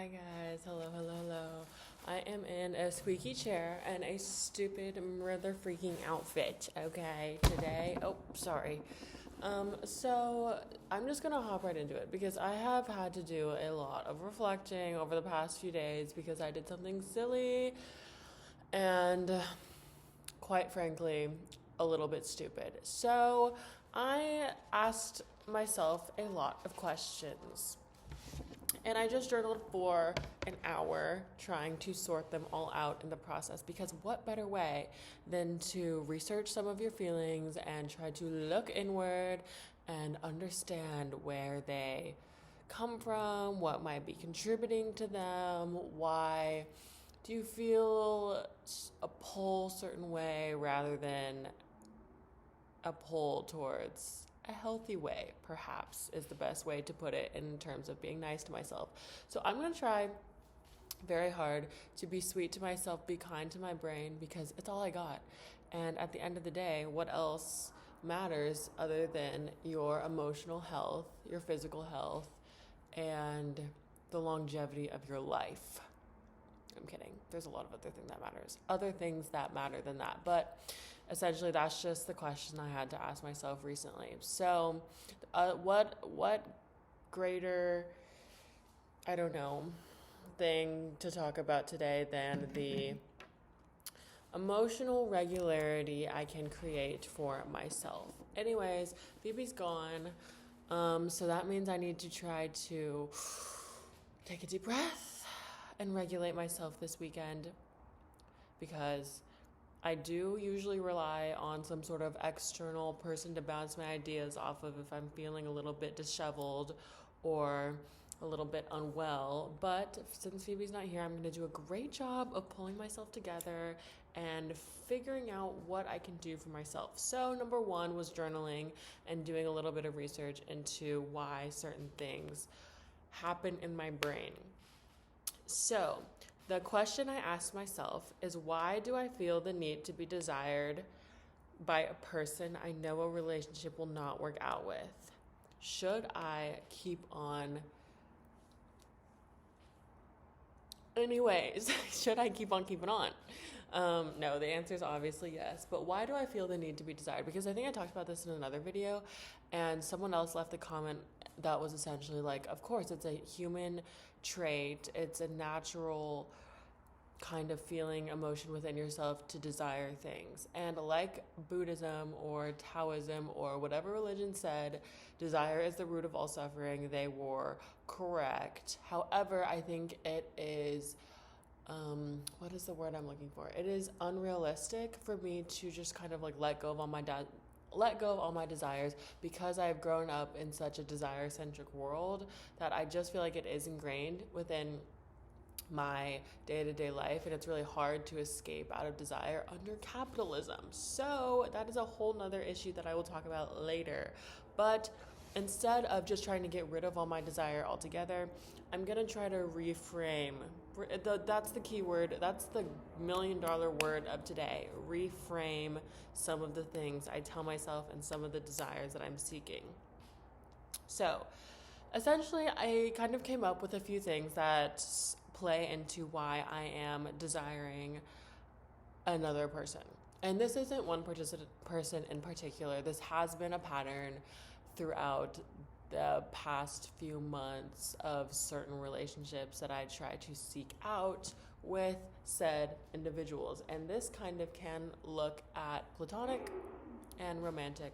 Hi guys, hello. I am in a squeaky chair and a stupid mother freaking outfit, okay, today. Oh, sorry. So I'm just gonna hop right into it because I have had to do a lot of reflecting over the past few days because I did something silly and quite frankly, a little bit stupid. So I asked myself a lot of questions. And I just journaled for an hour trying to sort them all out in the process because what better way than to research some of your feelings and try to look inward and understand where they come from, what might be contributing to them, why do you feel a pull certain way rather than a pull towards a healthy way, perhaps, is the best way to put it in terms of being nice to myself. So I'm going to try very hard to be sweet to myself, be kind to my brain, because it's all I got. And at the end of the day, what else matters other than your emotional health, your physical health, and the longevity of your life? I'm kidding. There's a lot of other things that matter than that. But essentially, that's just the question I had to ask myself recently. So, what greater, I don't know, thing to talk about today than the emotional regularity I can create for myself? Anyways, Phoebe's gone. So that means I need to try to take a deep breath and regulate myself this weekend because I do usually rely on some sort of external person to bounce my ideas off of if I'm feeling a little bit disheveled or a little bit unwell. But since Phoebe's not here, I'm going to do a great job of pulling myself together and figuring out what I can do for myself. So number one was journaling and doing a little bit of research into why certain things happen in my brain. So, the question I asked myself is, why do I feel the need to be desired by a person I know a relationship will not work out with? Should I keep on? Anyways, should I keep on keeping on? No, the answer is obviously yes. But why do I feel the need to be desired? Because I think I talked about this in another video, and someone else left a comment that was essentially like, of course, it's a human trait, it's a natural kind of feeling, emotion within yourself to desire things. And like Buddhism or Taoism or whatever religion said, desire is the root of all suffering, they were correct. However, I think it is, what is the word I'm looking for? It is unrealistic for me to just kind of like let go of all my desires because I've grown up in such a desire-centric world that I just feel like it is ingrained within my day-to-day life, and it's really hard to escape out of desire under capitalism. So that is a whole nother issue that I will talk about later. But instead of just trying to get rid of all my desire altogether, I'm going to try to reframe. That's the key word. That's the million-dollar word of today. Reframe some of the things I tell myself and some of the desires that I'm seeking. So, essentially, I kind of came up with a few things that play into why I am desiring another person. And this isn't one person in particular. This has been a pattern throughout the past few months of certain relationships that I try to seek out with said individuals. And this kind of can look at platonic and romantic.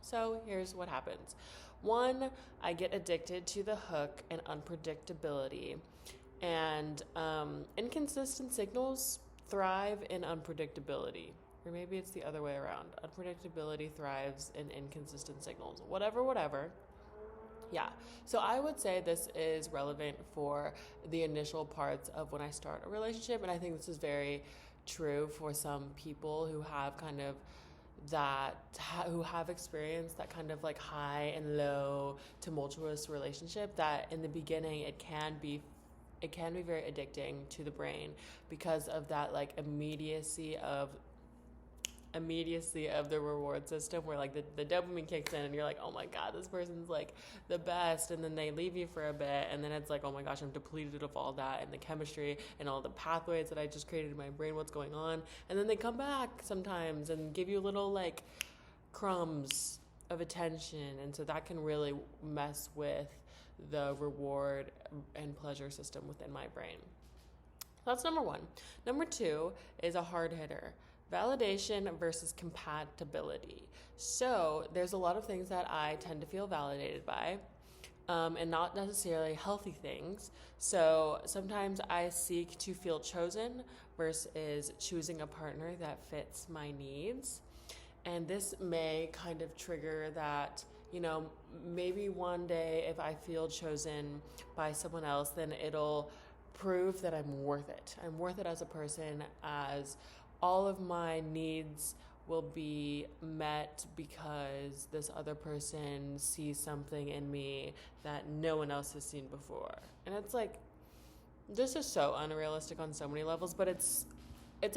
So here's what happens. One, I get addicted to the hook and unpredictability. And inconsistent signals thrive in unpredictability. Or maybe it's the other way around. Unpredictability thrives in inconsistent signals. Whatever. Yeah. So I would say this is relevant for the initial parts of when I start a relationship. And I think this is very true for some people who have kind of who have experienced that kind of like high and low tumultuous relationship, that in the beginning it can be very addicting to the brain because of that like immediacy of immediacy of the reward system where like the dopamine kicks in and you're like, oh my god, this person's like the best, and then they leave you for a bit and then it's like, oh my gosh, I'm depleted of all that and the chemistry and all the pathways that I just created in my brain, what's going on, and then they come back sometimes and give you little like crumbs of attention, and so that can really mess with the reward and pleasure system within my brain. That's number one. Number two is a hard hitter. Validation versus compatibility. So there's a lot of things that I tend to feel validated by, and not necessarily healthy things. So sometimes I seek to feel chosen versus choosing a partner that fits my needs. And this may kind of trigger that, you know, maybe one day if I feel chosen by someone else, then it'll prove that I'm worth it. I'm worth it as a person, as all of my needs will be met because this other person sees something in me that no one else has seen before. And it's like, this is so unrealistic on so many levels, but it's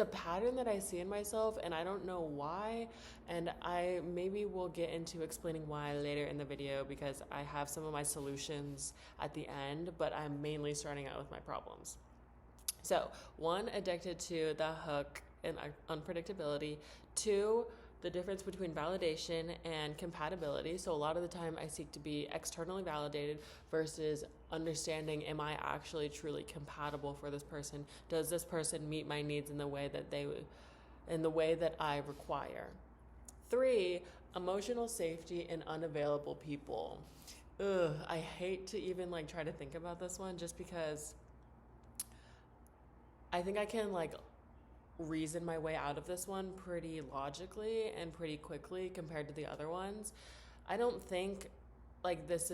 a pattern that I see in myself and I don't know why, and I maybe will get into explaining why later in the video because I have some of my solutions at the end, but I'm mainly starting out with my problems. So, one, addicted to the hook and unpredictability. Two, the difference between validation and compatibility. So a lot of the time I seek to be externally validated versus understanding, am I actually truly compatible for this person? Does this person meet my needs in the way that I require? Three, emotional safety and unavailable people. I hate to even like try to think about this one just because I think I can like reason my way out of this one pretty logically and pretty quickly compared to the other ones. I don't think like this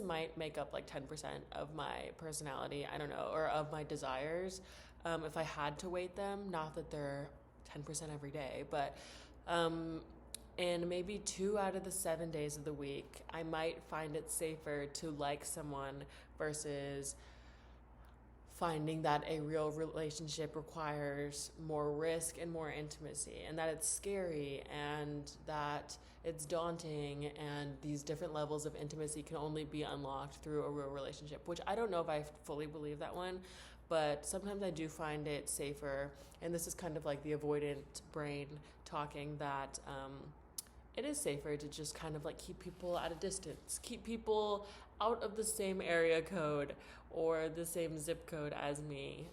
might make up like 10% of my personality, I don't know, or of my desires, if I had to weight them. Not that they're 10% every day, but in maybe 2 out of the 7 days of the week, I might find it safer to like someone versus finding that a real relationship requires more risk and more intimacy, and that it's scary and that it's daunting, and these different levels of intimacy can only be unlocked through a real relationship, which I don't know if I fully believe that one, but sometimes I do find it safer, and this is kind of like the avoidant brain talking, that it is safer to just kind of like keep people at a distance, keep people out of the same area code or the same zip code as me,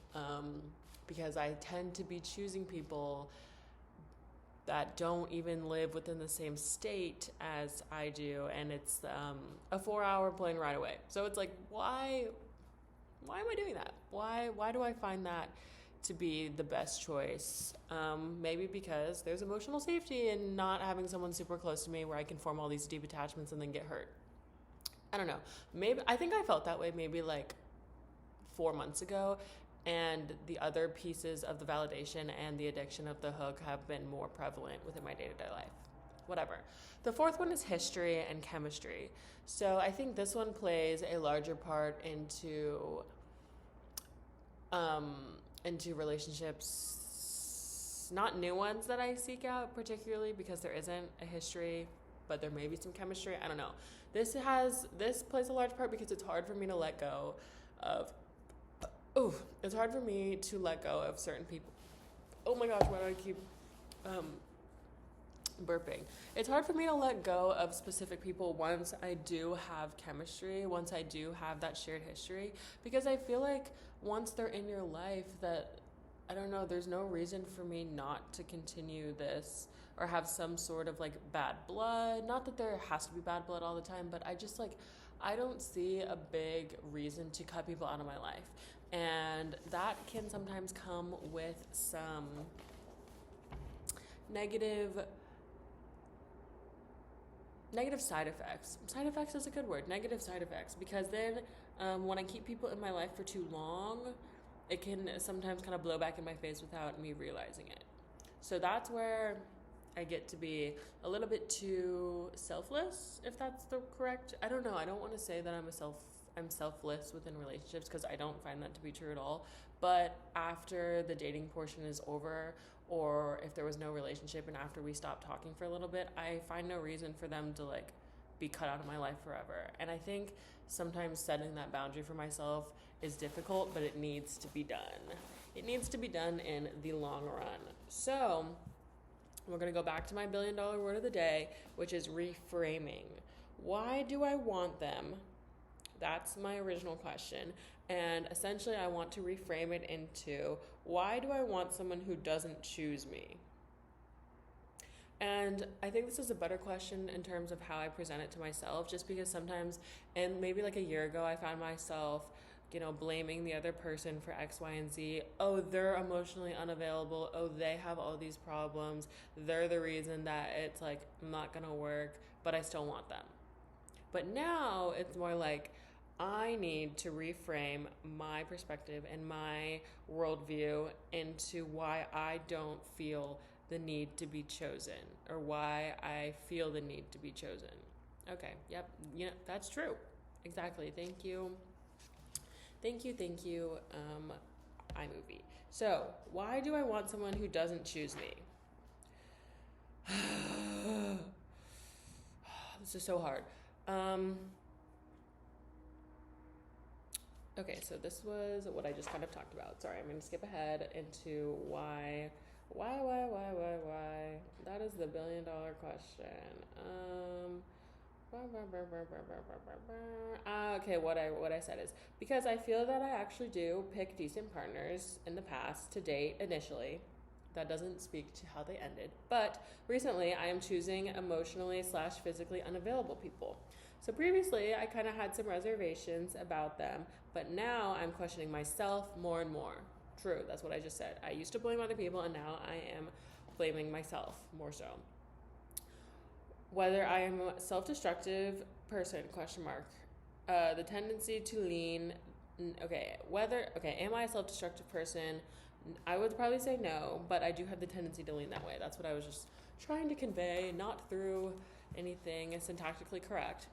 because I tend to be choosing people that don't even live within the same state as I do, and it's a 4-hour plane ride away. So it's like, why am I doing that? Why do I find that to be the best choice? Maybe because there's emotional safety in not having someone super close to me where I can form all these deep attachments and then get hurt. I don't know. Maybe I think I felt that way maybe like 4 months ago, and the other pieces of the validation and the addiction of the hook have been more prevalent within my day-to-day life. Whatever. The fourth one is history and chemistry. So I think this one plays a larger part into relationships, not new ones that I seek out particularly because there isn't a history, but there may be some chemistry. I don't know. This plays a large part because it's hard for me to let go of. It's hard for me to let go of certain people. Oh my gosh, why do I keep burping? It's hard for me to let go of specific people once I do have chemistry, once I do have that shared history, because I feel like once they're in your life, that, I don't know, there's no reason for me not to continue this or have some sort of like bad blood. Not that there has to be bad blood all the time, but I just like, I don't see a big reason to cut people out of my life. And that can sometimes come with some negative side effects. Side effects is a good word. Negative side effects. Because then when I keep people in my life for too long, it can sometimes kind of blow back in my face without me realizing it. So that's where I get to be a little bit too selfless, if that's the correct. I don't know. I don't want to say that I'm selfless within relationships because I don't find that to be true at all. But after the dating portion is over, or if there was no relationship and after we stopped talking for a little bit, I find no reason for them to like be cut out of my life forever. And I think sometimes setting that boundary for myself is difficult, but it needs to be done. It needs to be done in the long run. So we're going to go back to my $1 billion word of the day, which is reframing. Why do I want them? That's my original question. And essentially, I want to reframe it into, why do I want someone who doesn't choose me? And I think this is a better question in terms of how I present it to myself, just because sometimes, and maybe like a year ago, I found myself, blaming the other person for X, Y, and Z. Oh, they're emotionally unavailable. Oh, they have all these problems. They're the reason that it's like not gonna work, but I still want them. But now it's more like, I need to reframe my perspective and my worldview into why I don't feel the need to be chosen, or why I feel the need to be chosen. Okay, yep, that's true. Exactly. Thank you. iMovie. So, why do I want someone who doesn't choose me? This is so hard. Okay, so this was what I just kind of talked about. Sorry, I'm going to skip ahead into why. That is the $1 billion question. Okay, what I said is, because I feel that I actually do pick decent partners in the past to date initially. That doesn't speak to how they ended. But recently, I am choosing emotionally/physically unavailable people. So previously, I kind of had some reservations about them, but now I'm questioning myself more and more. True, that's what I just said. I used to blame other people, and now I am blaming myself more so. Whether I am a self-destructive person, ? The tendency to lean, am I a self-destructive person? I would probably say no, but I do have the tendency to lean that way. That's what I was just trying to convey, not through anything syntactically correct.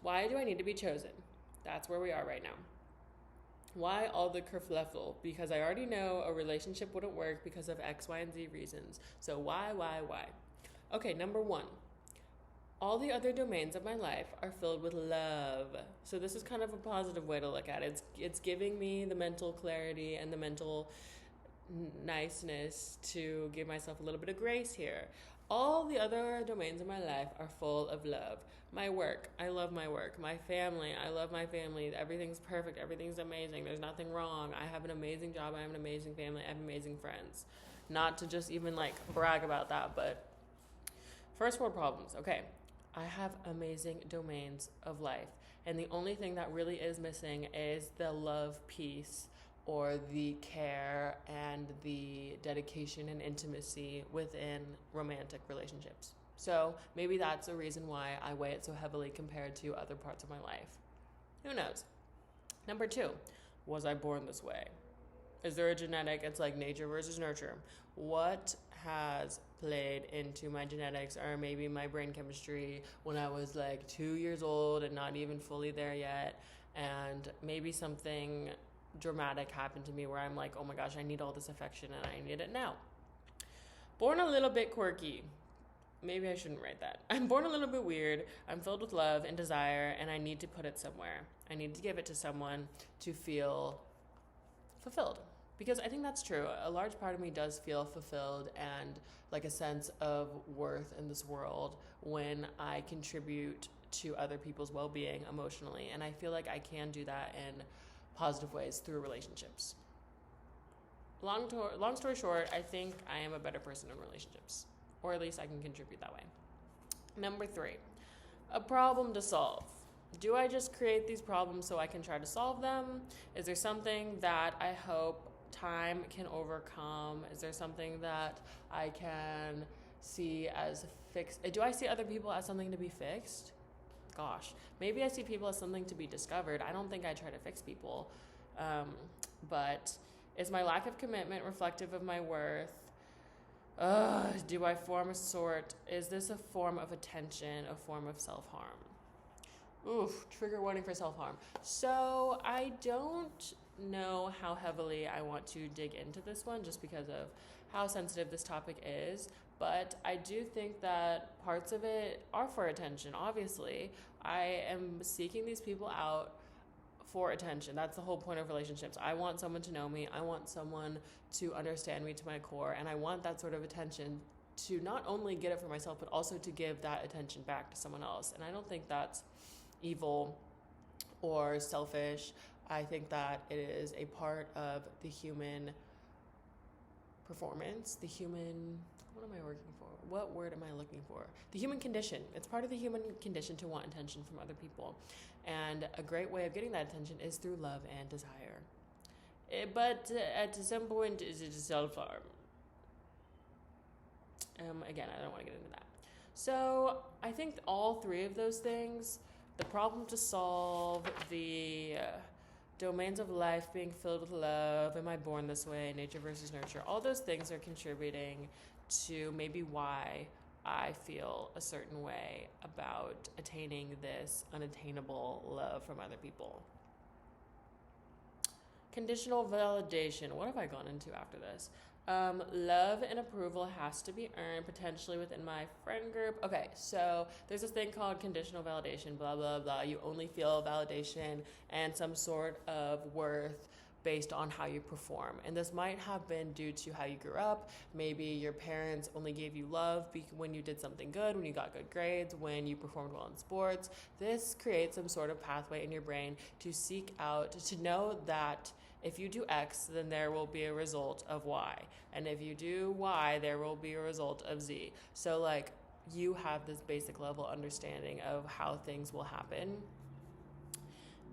Why do I need to be chosen? That's where we are right now. Why all the kerfluffle? Because I already know a relationship wouldn't work because of X, Y, and Z reasons. So why? Okay, number one. All the other domains of my life are filled with love. So this is kind of a positive way to look at it. It's giving me the mental clarity and the mental niceness to give myself a little bit of grace here. All the other domains of my life are full of love. My work, I love my work. My family, I love my family. Everything's perfect. Everything's amazing. There's nothing wrong. I have an amazing job. I have an amazing family. I have amazing friends. Not to just even like brag about that, but first world problems. Okay. I have amazing domains of life. And the only thing that really is missing is the love piece, or the care and the dedication and intimacy within romantic relationships. So maybe that's a reason why I weigh it so heavily compared to other parts of my life. Who knows? Number two, was I born this way? Is there a genetic, it's like nature versus nurture. What has played into my genetics, or maybe my brain chemistry when I was like 2 years old and not even fully there yet, and maybe something dramatic happened to me where I'm like, oh my gosh, I need all this affection and I need it now. Born a little bit quirky. Maybe I shouldn't write that. I'm born a little bit weird. I'm filled with love and desire, and I need to put it somewhere. I need to give it to someone to feel fulfilled. Because I think that's true. A large part of me does feel fulfilled and like a sense of worth in this world when I contribute to other people's well-being emotionally. And I feel like I can do that in positive ways through relationships. Long story short, I think I am a better person in relationships. Or at least I can contribute that way. Number three, a problem to solve. Do I just create these problems so I can try to solve them? Is there something that I hope time can overcome? Is there something that I can see as fixed? Do I see other people as something to be fixed? Gosh, maybe I see people as something to be discovered. I don't think I try to fix people. But is my lack of commitment reflective of my worth? Is this a form of attention, a form of self-harm? Oof, trigger warning for self-harm. So I don't know how heavily I want to dig into this one just because of how sensitive this topic is, but I do think that parts of it are for attention, obviously. I am seeking these people out for attention. That's the whole point of relationships. I want someone to know me. I want someone to understand me to my core, and I want that sort of attention to not only get it for myself, but also to give that attention back to someone else. And I don't think that's evil or selfish. I think that it is a part of the human performance, the human, what am I working for? What word am I looking for? The human condition. It's part of the human condition to want attention from other people. And a great way of getting that attention is through love and desire. But at some point, is it self-harm? Again, I don't want to get into that. So I think all three of those things, the problem to solve, the domains of life being filled with love, am I born this way, nature versus nurture, all those things are contributing to maybe why I feel a certain way about attaining this unattainable love from other people. Conditional validation. What have I gone into after this? Love and approval has to be earned potentially within my friend group. Okay, so there's this thing called conditional validation, blah, blah, blah. You only feel validation and some sort of worth based on how you perform. And this might have been due to how you grew up. Maybe your parents only gave you love when you did something good, when you got good grades, when you performed well in sports. This creates some sort of pathway in your brain to seek out, to know that if you do X, then there will be a result of Y. And if you do Y, there will be a result of Z. So like you have this basic level understanding of how things will happen.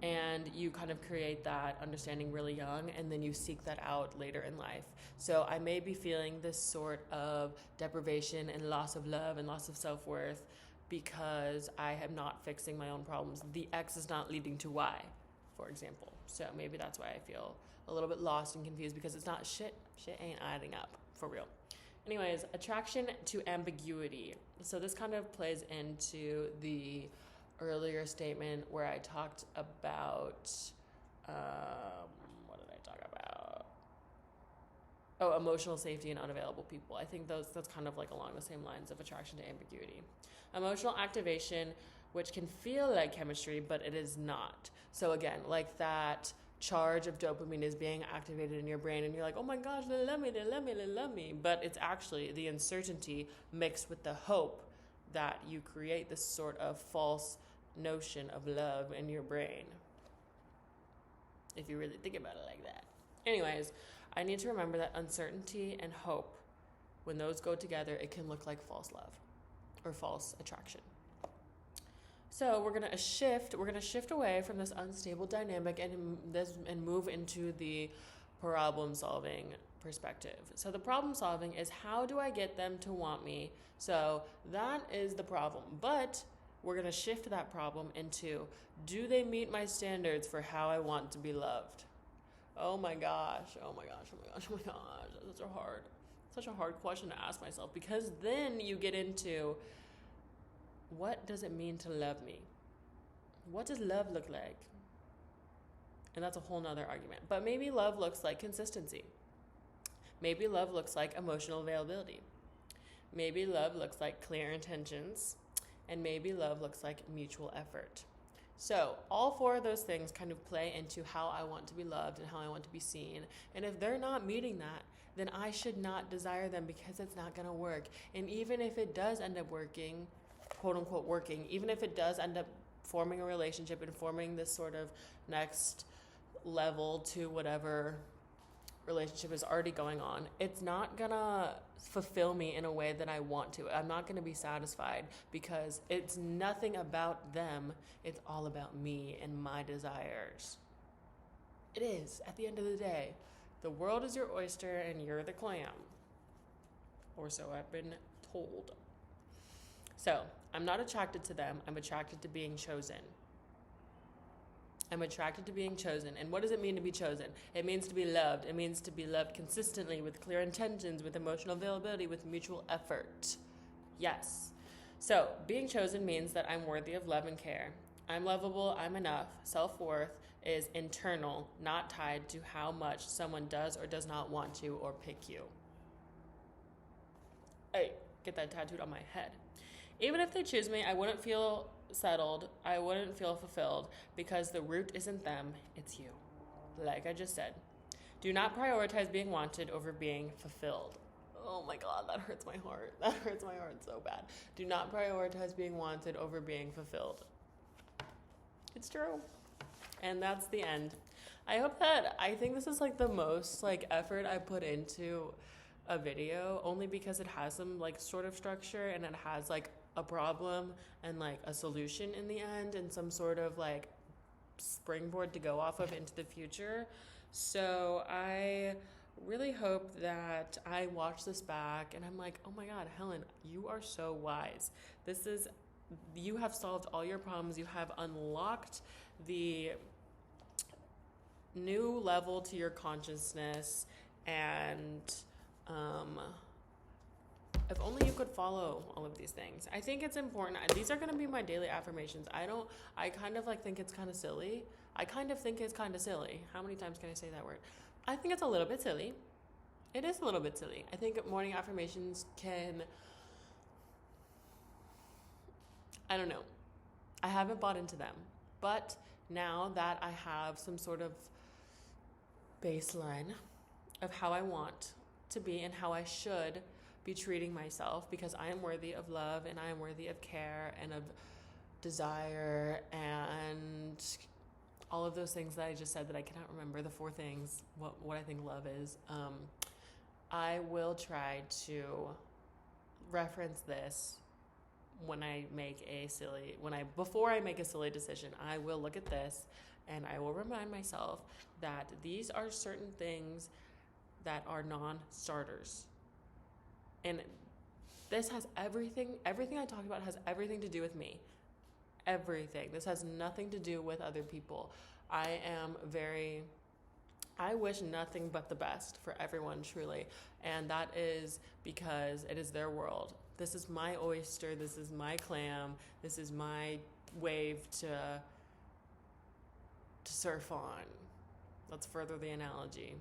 And you kind of create that understanding really young, and then you seek that out later in life. So I may be feeling this sort of deprivation and loss of love and loss of self-worth because I am not fixing my own problems. The X is not leading to Y, for example. So maybe that's why I feel a little bit lost and confused, because it's not shit ain't adding up, for real. Anyways, attraction to ambiguity. So this kind of plays into the earlier statement where I talked about, what did I talk about? Oh, emotional safety and unavailable people. I think that's kind of like along the same lines of attraction to ambiguity. Emotional activation, which can feel like chemistry, but it is not. So again, like that charge of dopamine is being activated in your brain, and you're like, oh my gosh, they love me, they love me, they love me. But it's actually the uncertainty mixed with the hope that you create this sort of false notion of love in your brain, if you really think about it like that. Anyways, I need to remember that uncertainty and hope, when those go together, it can look like false love or false attraction. So we're gonna shift away from this unstable dynamic and move into the problem solving perspective. So the problem solving is, how do I get them to want me? So that is the problem. But we're going to shift that problem into, do they meet my standards for how I want to be loved? Oh my gosh, oh my gosh, oh my gosh, oh my gosh. That's such a hard question to ask myself, because then you get into, what does it mean to love me? What does love look like? And that's a whole nother argument. But maybe love looks like consistency. Maybe love looks like emotional availability. Maybe love looks like clear intentions. And maybe love looks like mutual effort. So all four of those things kind of play into how I want to be loved and how I want to be seen. And if they're not meeting that, then I should not desire them, because it's not going to work. And even if it does end up working, quote unquote working, even if it does end up forming a relationship and forming this sort of next level to whatever relationship is already going on, it's not gonna fulfill me in a way that I want to. I'm not gonna be satisfied, because it's nothing about them. It's all about me and my desires. It is, at the end of the day. The world is your oyster and you're the clam. Or so I've been told. So I'm not attracted to them. I'm attracted to being chosen. I'm attracted to being chosen. And what does it mean to be chosen? It means to be loved. It means to be loved consistently, with clear intentions, with emotional availability, with mutual effort. Yes. So being chosen means that I'm worthy of love and care. I'm lovable, I'm enough. Self-worth is internal, not tied to how much someone does or does not want to or pick you. Hey, get that tattooed on my head. Even if they choose me, I wouldn't feel settled. I wouldn't feel fulfilled because the root isn't them, it's you. Like I just said. Do not prioritize being wanted over being fulfilled. Oh my God, that hurts my heart. That hurts my heart so bad. Do not prioritize being wanted over being fulfilled. It's true. And that's the end. I think this is like the most like effort I put into a video, only because it has some like sort of structure and it has like a problem and like a solution in the end and some sort of like springboard to go off of into the future. So I really hope that I watch this back and I'm like, oh my God, Helen, you are so wise. You have solved all your problems. You have unlocked the new level to your consciousness, and if only you could follow all of these things. I think it's important. These are going to be my daily affirmations. I kind of like think it's kind of silly. How many times can I say that word? I think it's a little bit silly. It is a little bit silly. I think morning affirmations I don't know. I haven't bought into them. But now that I have some sort of baseline of how I want to be and how I should be treating myself, because I am worthy of love and I am worthy of care and of desire and all of those things that I just said that I cannot remember, the 4 things, what I think love is. I will try to reference this before I make a silly decision. I will look at this and I will remind myself that these are certain things that are non-starters. And this has everything I talked about has everything to do with me. Everything. This has nothing to do with other people. I wish nothing but the best for everyone, truly. And that is because it is their world. This is my oyster. This is my clam. This is my wave to surf on. Let's further the analogy.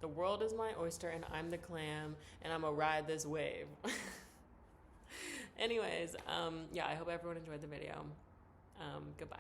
The world is my oyster and I'm the clam and I'm gonna ride this wave. Anyways, I hope everyone enjoyed the video. Goodbye.